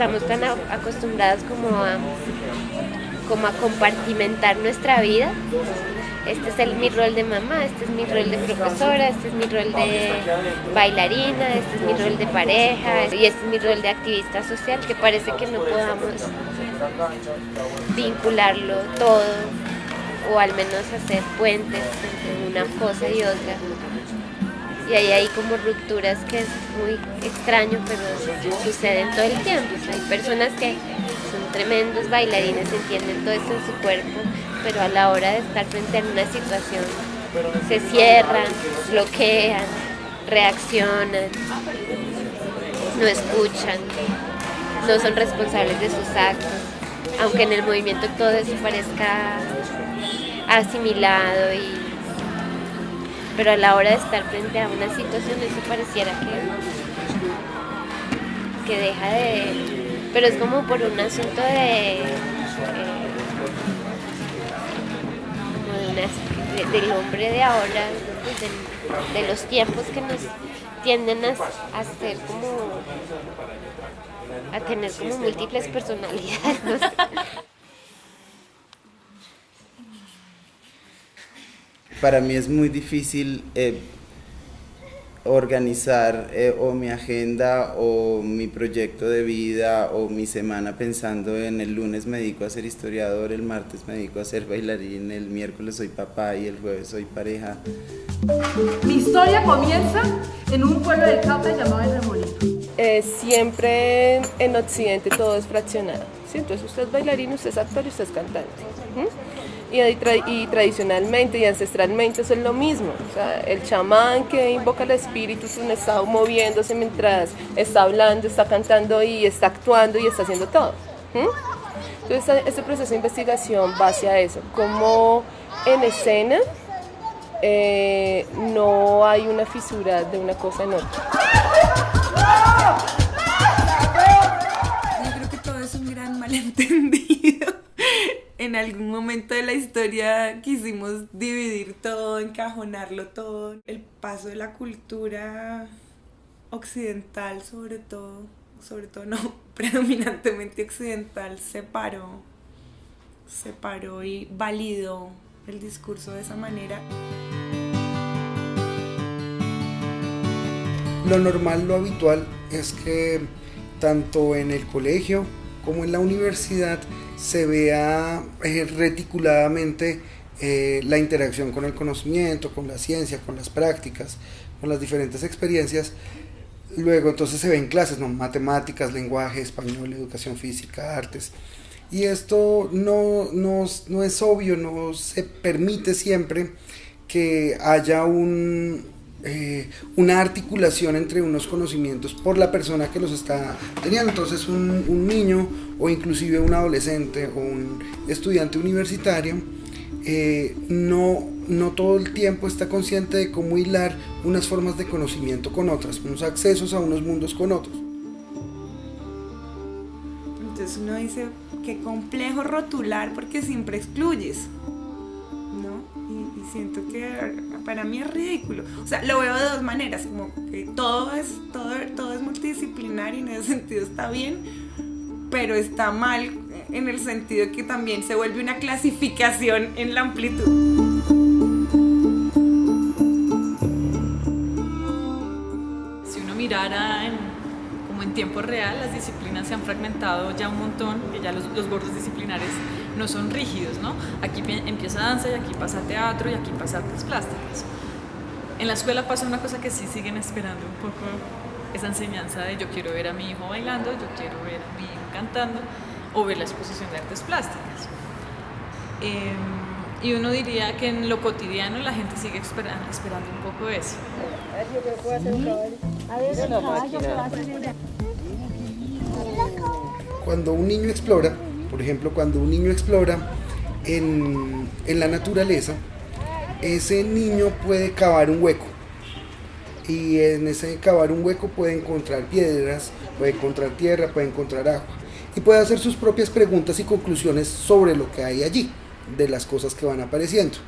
estamos tan acostumbrados como a compartimentar nuestra vida. Este es mi rol de mamá, este es mi rol de profesora, este es mi rol de bailarina, este es mi rol de pareja y este es mi rol de activista social, que parece que no podamos vincularlo todo o al menos hacer puentes entre una cosa y otra. Y hay como rupturas que es muy extraño, pero suceden todo el tiempo. O sea, hay personas que son tremendos bailarines, entienden todo esto en su cuerpo, pero a la hora de estar frente a una situación se cierran, bloquean, reaccionan, no escuchan, no son responsables de sus actos, aunque en el movimiento todo eso parezca asimilado pero a la hora de estar frente a una situación eso pareciera que deja de... Pero es como por un asunto del hombre de ahora, de los tiempos que nos tienden a ser como... a tener como múltiples personalidades, no sé. Para mí es muy difícil organizar o mi agenda o mi proyecto de vida o mi semana pensando en el lunes me dedico a ser historiador, el martes me dedico a ser bailarín, el miércoles soy papá y el jueves soy pareja. Mi historia comienza en un pueblo del Cauca llamado El Remolino. Siempre en Occidente todo es fraccionado, ¿sí? Entonces usted es bailarín, usted es actor y usted es cantante. Y tradicionalmente y ancestralmente eso es lo mismo. O sea, el chamán que invoca al espíritu está moviéndose mientras está hablando, está cantando y está actuando y está haciendo todo. Entonces este proceso de investigación va hacia eso, como en escena no hay una fisura de una cosa en otra. Yo creo que todo es un gran malentendido. En algún momento de la historia quisimos dividir todo, encajonarlo todo. El paso de la cultura occidental, sobre todo no, predominantemente occidental, separó y validó el discurso de esa manera. Lo normal, lo habitual es que tanto en el colegio como en la universidad se vea reticuladamente la interacción con el conocimiento, con la ciencia, con las prácticas, con las diferentes experiencias. Luego entonces se ven clases, ¿no? Matemáticas, lenguaje, español, educación física, artes. Y esto no es obvio, no se permite siempre que haya una articulación entre unos conocimientos por la persona que los está teniendo. Entonces un niño o inclusive un adolescente o un estudiante universitario no todo el tiempo está consciente de cómo hilar unas formas de conocimiento con otras, unos accesos a unos mundos con otros. Entonces uno dice, qué complejo rotular porque siempre excluyes, ¿no? Y siento que para mí es ridículo. O sea, lo veo de dos maneras, como que todo es multidisciplinario y en ese sentido está bien, pero está mal en el sentido que también se vuelve una clasificación en la amplitud. Si uno mirara como en tiempo real, las disciplinas se han fragmentado ya un montón, que ya los bordes disciplinares no son rígidos, ¿no? Aquí empieza danza y aquí pasa teatro y aquí pasa artes plásticas. En la escuela pasa una cosa que sí siguen esperando un poco, esa enseñanza de yo quiero ver a mi hijo bailando, yo quiero ver a mi hijo cantando o ver la exposición de artes plásticas. Y uno diría que en lo cotidiano la gente sigue esperando un poco eso. Cuando un niño explora, por ejemplo, cuando un niño explora en la naturaleza, ese niño puede cavar un hueco. Y en ese cavar un hueco puede encontrar piedras, puede encontrar tierra, puede encontrar agua. Y puede hacer sus propias preguntas y conclusiones sobre lo que hay allí, de las cosas que van apareciendo.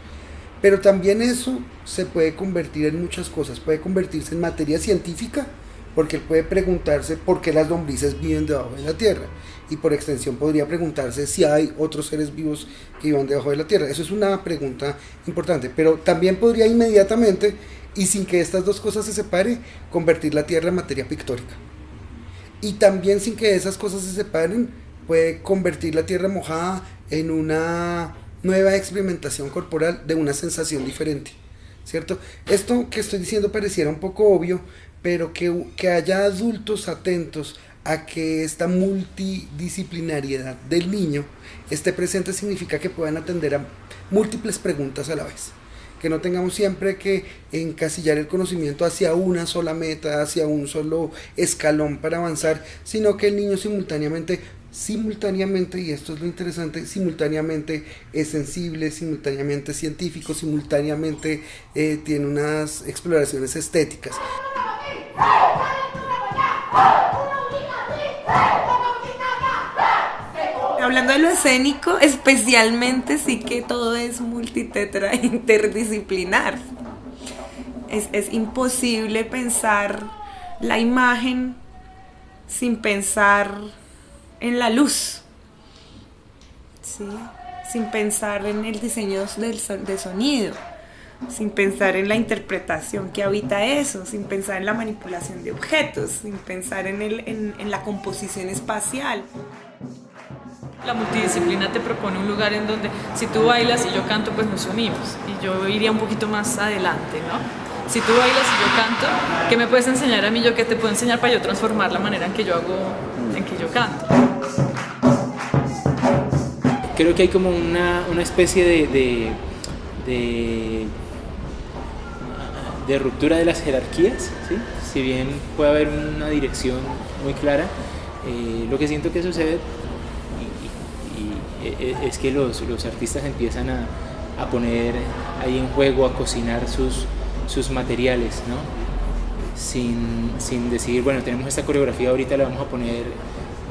Pero también eso se puede convertir en muchas cosas, puede convertirse en materia científica porque él puede preguntarse por qué las lombrices viven debajo de la tierra, y por extensión podría preguntarse si hay otros seres vivos que vivan debajo de la tierra. Eso es una pregunta importante, pero también podría inmediatamente, y sin que estas dos cosas se separen, convertir la tierra en materia pictórica. Y también sin que esas cosas se separen, puede convertir la tierra mojada en una nueva experimentación corporal de una sensación diferente, ¿cierto? Esto que estoy diciendo pareciera un poco obvio, pero que haya adultos atentos a que esta multidisciplinariedad del niño esté presente significa que puedan atender a múltiples preguntas a la vez. Que no tengamos siempre que encasillar el conocimiento hacia una sola meta, hacia un solo escalón para avanzar, sino que el niño simultáneamente, y esto es lo interesante, simultáneamente es sensible, simultáneamente científico, simultáneamente tiene unas exploraciones estéticas. Hablando de lo escénico, especialmente sí que todo es multitetra interdisciplinar. Es imposible pensar la imagen sin pensar en la luz, ¿sí? Sin pensar en el diseño de sonido, sin pensar en la interpretación que habita eso, sin pensar en la manipulación de objetos, sin pensar en la composición espacial. La multidisciplina te propone un lugar en donde si tú bailas y yo canto, pues nos unimos. Y yo iría un poquito más adelante, ¿no? Si tú bailas y yo canto, ¿qué me puedes enseñar a mí? ¿Yo qué te puedo enseñar para yo transformar la manera en que yo canto? Creo que hay como una especie de ruptura de las jerarquías, ¿sí? Si bien puede haber una dirección muy clara, lo que siento que sucede es que los artistas empiezan a poner ahí en juego, a cocinar sus materiales, ¿no? Sin decidir, bueno, tenemos esta coreografía, ahorita le vamos a poner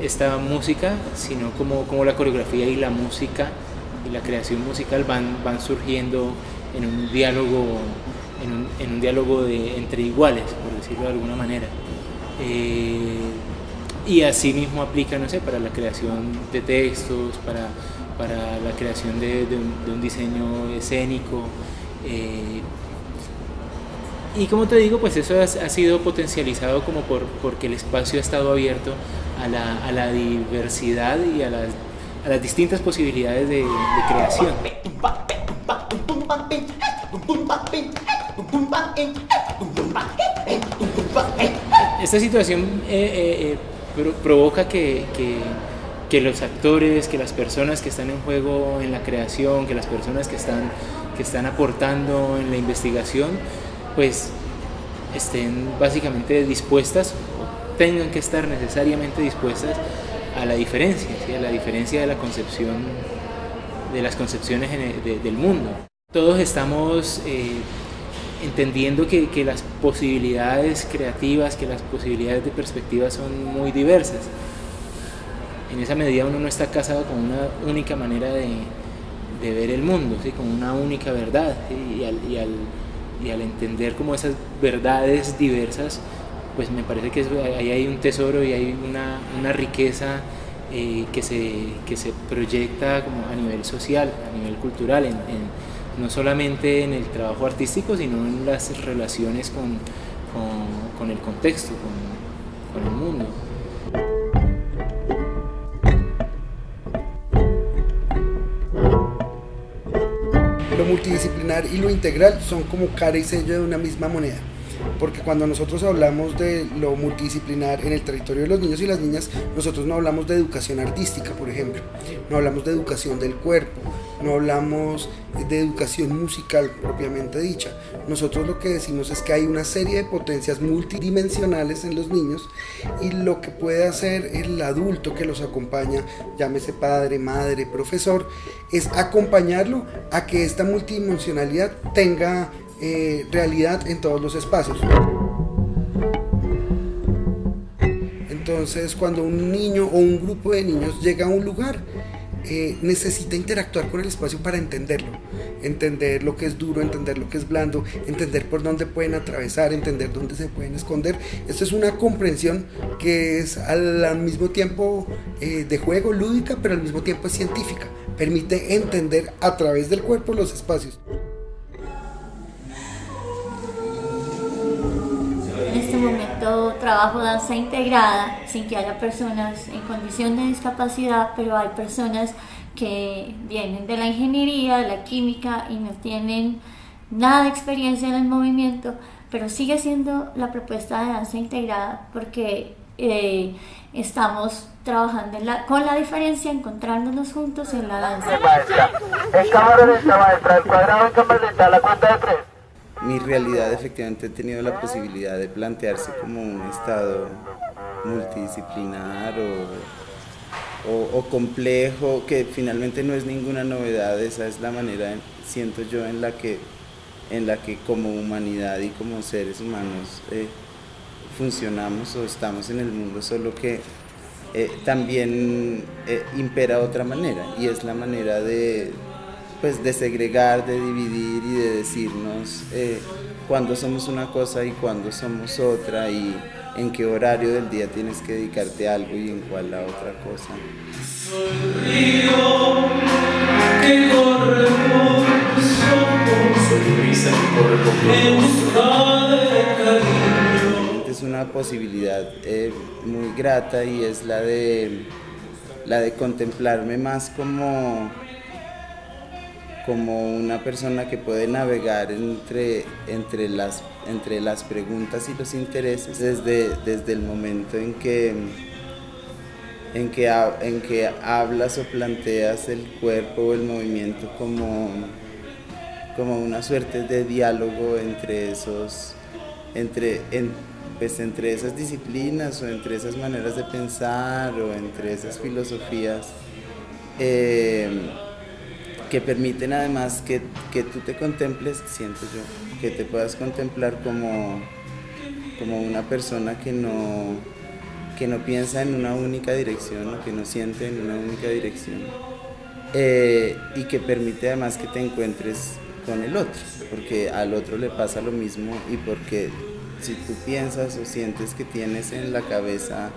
esta música, sino como la coreografía y la música y la creación musical van surgiendo en un diálogo, en un diálogo entre iguales, por decirlo de alguna manera. Y así mismo aplica, no sé, para la creación de textos, para la creación de un diseño escénico. Y como te digo, pues eso ha sido potencializado como porque el espacio ha estado abierto a la diversidad y a las distintas posibilidades de creación. Esta situación provoca que los actores, que las personas que están en juego en la creación, que las personas que están aportando en la investigación, pues estén básicamente dispuestas, o tengan que estar necesariamente dispuestas a la diferencia, ¿sí? A la diferencia de la concepción, de las concepciones del mundo. Todos estamos entendiendo que las posibilidades creativas, que las posibilidades de perspectiva son muy diversas. En esa medida uno no está casado con una única manera de ver el mundo, ¿sí? Con una única verdad, ¿sí? Y al entender como esas verdades diversas, pues me parece que ahí hay un tesoro y hay una riqueza que se proyecta como a nivel social, a nivel cultural, no solamente en el trabajo artístico, sino en las relaciones con el contexto, con el mundo. Lo multidisciplinar y lo integral son como cara y sello de una misma moneda, porque cuando nosotros hablamos de lo multidisciplinar en el territorio de los niños y las niñas, nosotros no hablamos de educación artística, por ejemplo, no hablamos de educación del cuerpo, no hablamos de educación musical propiamente dicha. Nosotros lo que decimos es que hay una serie de potencias multidimensionales en los niños, y lo que puede hacer el adulto que los acompaña, llámese padre, madre, profesor, es acompañarlo a que esta multidimensionalidad tenga realidad en todos los espacios. Entonces, cuando un niño o un grupo de niños llega a un lugar, necesita interactuar con el espacio para entenderlo, entender lo que es duro, entender lo que es blando, entender por dónde pueden atravesar, entender dónde se pueden esconder. Esto es una comprensión que es al mismo tiempo de juego, lúdica, pero al mismo tiempo es científica. Permite entender a través del cuerpo los espacios. En este momento trabajo danza integrada sin que haya personas en condición de discapacidad, pero hay personas que vienen de la ingeniería, de la química y no tienen nada de experiencia en el movimiento, pero sigue siendo la propuesta de danza integrada porque estamos trabajando con la diferencia, encontrándonos juntos en la danza. Maestra, en cámara lenta, maestra, el cuadrado en cámara lenta, a la cuenta de 3. Mi realidad efectivamente he tenido la posibilidad de plantearse como un estado multidisciplinar o complejo, que finalmente no es ninguna novedad. Esa es la manera, siento yo, en la que como humanidad y como seres humanos funcionamos o estamos en el mundo, solo que también impera otra manera, y es la manera de segregar, de dividir y de decirnos cuándo somos una cosa y cuándo somos otra, y en qué horario del día tienes que dedicarte a algo y en cuál a otra cosa. Soy río que corre por tus ojos, soy brisa que corre por tus ojos, de cariño. Es una posibilidad muy grata, y es la de contemplarme más como una persona que puede navegar entre las preguntas y los intereses desde el momento en que hablas o planteas el cuerpo o el movimiento como una suerte de diálogo entre esas disciplinas, o entre esas maneras de pensar, o entre esas filosofías que permiten además que tú te contemples, siento yo, que te puedas contemplar como una persona que no piensa en una única dirección, o que no siente en una única dirección, y que permite además que te encuentres con el otro, porque al otro le pasa lo mismo, y porque si tú piensas o sientes que tienes en la cabeza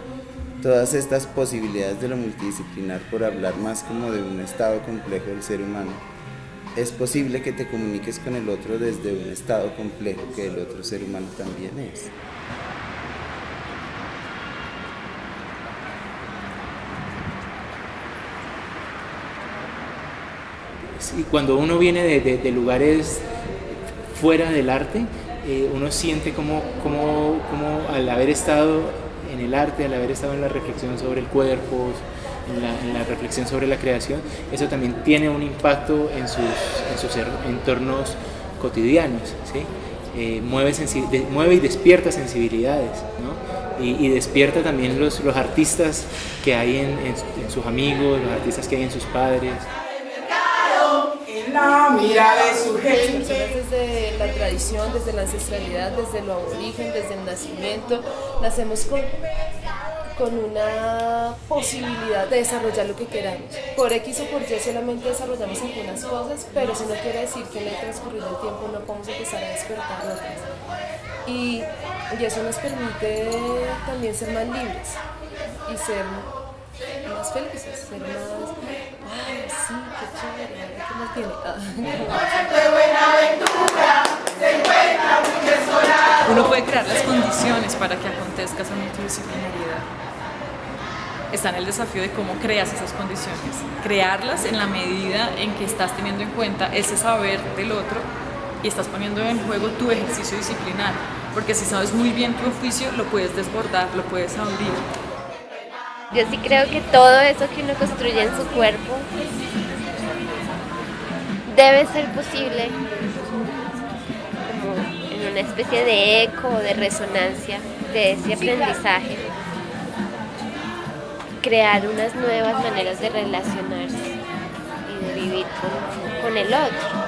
todas estas posibilidades de lo multidisciplinar, por hablar más como de un estado complejo del ser humano, es posible que te comuniques con el otro desde un estado complejo que el otro ser humano también es. Y cuando uno viene de lugares fuera del arte, uno siente como al haber estado en el arte, al haber estado en la reflexión sobre el cuerpo, en la reflexión sobre la creación, eso también tiene un impacto en sus entornos cotidianos, ¿sí? Mueve y despierta sensibilidades, ¿no? Y despierta también los artistas que hay en sus amigos, los artistas que hay en sus padres. La mirada de su gente. Desde la tradición, desde la ancestralidad, desde lo aborigen, desde el nacimiento, nacemos con una posibilidad de desarrollar lo que queramos. Por X o por Y solamente desarrollamos algunas cosas, pero eso no quiere decir que en el transcurrir del tiempo no podemos empezar a despertar otras. Y eso nos permite también ser más libres y ser más felices, ser más... ¡Ay, sí, qué chévere! ¿Qué más tiene? Uno puede crear las condiciones para que acontezca esa multidisciplinariedad. Está en el desafío de cómo creas esas condiciones. Crearlas en la medida en que estás teniendo en cuenta ese saber del otro y estás poniendo en juego tu ejercicio disciplinar. Porque si sabes muy bien tu oficio, lo puedes desbordar, lo puedes abrir. Yo sí creo que todo eso que uno construye en su cuerpo debe ser posible, como en una especie de eco o de resonancia de ese aprendizaje, crear unas nuevas maneras de relacionarse y de vivir con el otro.